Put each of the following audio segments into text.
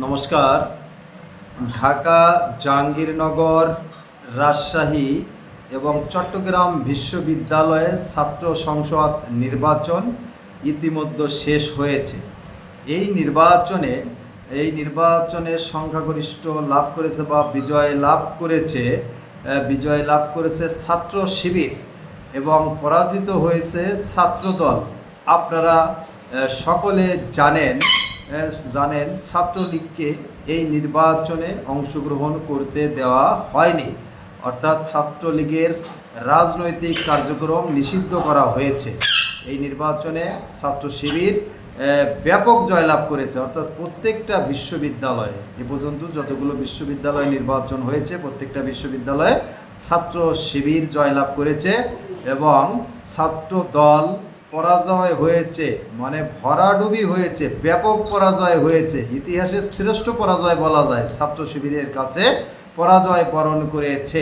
নমস্কার। ঢাকা, জাহাঙ্গীরনগর, রাজশাহী এবং চট্টগ্রাম বিশ্ববিদ্যালয়ে ছাত্র সংসদ নির্বাচন ইতিমধ্যে শেষ হয়েছে। এই নির্বাচনে সংখ্যাগরিষ্ঠ লাভ করেছে বা বিজয় লাভ করেছে ছাত্র শিবির এবং পরাজিত হয়েছে ছাত্রদল। আপনারা সকলে জানেন ছাত্রলীগকে এই নির্বাচনে অংশগ্রহণ করতে দেওয়া হয়নি, অর্থাৎ ছাত্রলীগের রাজনৈতিক কার্যক্রম নিষিদ্ধ করা হয়েছে। এই নির্বাচনে ছাত্র শিবির ব্যাপক জয়লাভ করেছে, অর্থাৎ প্রত্যেকটা বিশ্ববিদ্যালয়ে এ পর্যন্ত যতগুলো বিশ্ববিদ্যালয় নির্বাচন হয়েছে প্রত্যেকটা বিশ্ববিদ্যালয়ে ছাত্র শিবির জয়লাভ করেছে এবং ছাত্র দল পরাজয় হয়েছে, মানে ভরাডুবি হয়েছে, ব্যাপক পরাজয় হয়েছে। ইতিহাসের শ্রেষ্ঠ পরাজয় বলা যায়, ছাত্র শিবিরের কাছে পরাজয় বরণ করেছে।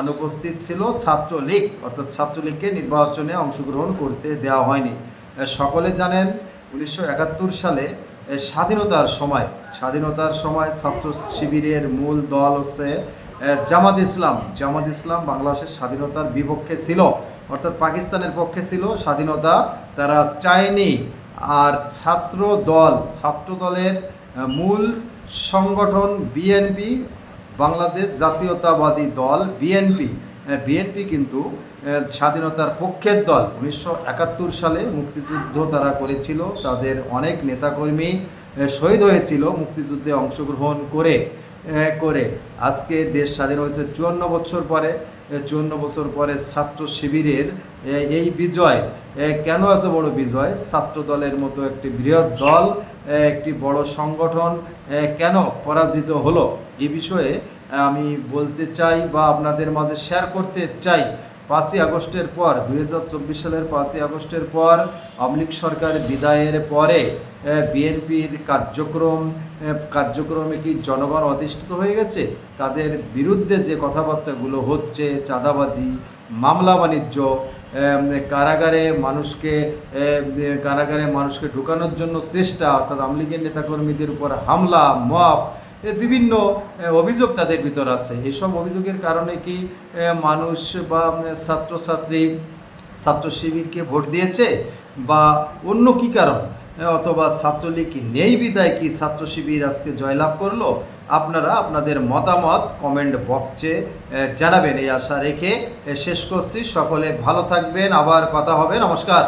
অনুপস্থিত ছিল ছাত্রলীগ, অর্থাৎ ছাত্রলীগকে নির্বাচনে অংশগ্রহণ করতে দেওয়া হয়নি। সকলে জানেন 1971 সালে স্বাধীনতার সময় ছাত্র শিবিরের মূল দল হচ্ছে জামাত ইসলাম বাংলাদেশের স্বাধীনতার বিপক্ষে ছিল, অর্থাৎ পাকিস্তানের পক্ষে ছিল। স্বাধীনতা তারা চায়নি। আর ছাত্র দলের মূল সংগঠন বিএনপি, বাংলাদেশ জাতীয়তাবাদী দল বিএনপি কিন্তু স্বাধীনতার পক্ষের দল। 1971 সালে মুক্তিযুদ্ধ তারা করেছিল, তাদের অনেক নেতাকর্মী শহীদ হয়েছিল মুক্তিযুদ্ধে অংশগ্রহণ করে। আজকে দেশ স্বাধীন হয়েছে 54 বছর পরে ছাত্র শিবিরের এই বিজয়। কেন এত বড় বিজয়? ছাত্র দলের মতো একটি বৃহৎ দল, একটি বড় সংগঠন কেন পরাজিত হলো, এই বিষয়ে আমি বলতে চাই বা আপনাদের মাঝে শেয়ার করতে চাই। 5ই আগস্টের পর 2024 সালের 5ই আগস্টের পর আওয়ামী লীগ সরকার বিদায়ের পরে বিএনপির কার্যক্রমে কি জনগণ অধিষ্ঠিত হয়ে গেছে? তাদের বিরুদ্ধে যে কথাবার্তাগুলো হচ্ছে, চাঁদাবাজি, মামলা বাণিজ্য, কারাগারে মানুষকে ঢুকানোর জন্য চেষ্টা, অর্থাৎ আওয়ামী লীগের নেতাকর্মীদের উপর হামলা, মব, বিভিন্ন অভিযোগ তাদের ভিতর আছে। এইসব অভিযোগের কারণে কি মানুষ বা ছাত্র শিবিরকে ভোট দিয়েছে বা অন্য কি কারণ, অথবা ছাত্রলীগ নেই বিদায় কি ছাত্র শিবির আজকে জয়লাভ করলো? আপনারা আপনাদের মতামত কমেন্ট বক্সে জানাবেন, এই আশা রেখে শেষ করছি। সকলে ভালো থাকবেন, আবার কথা হবে। নমস্কার।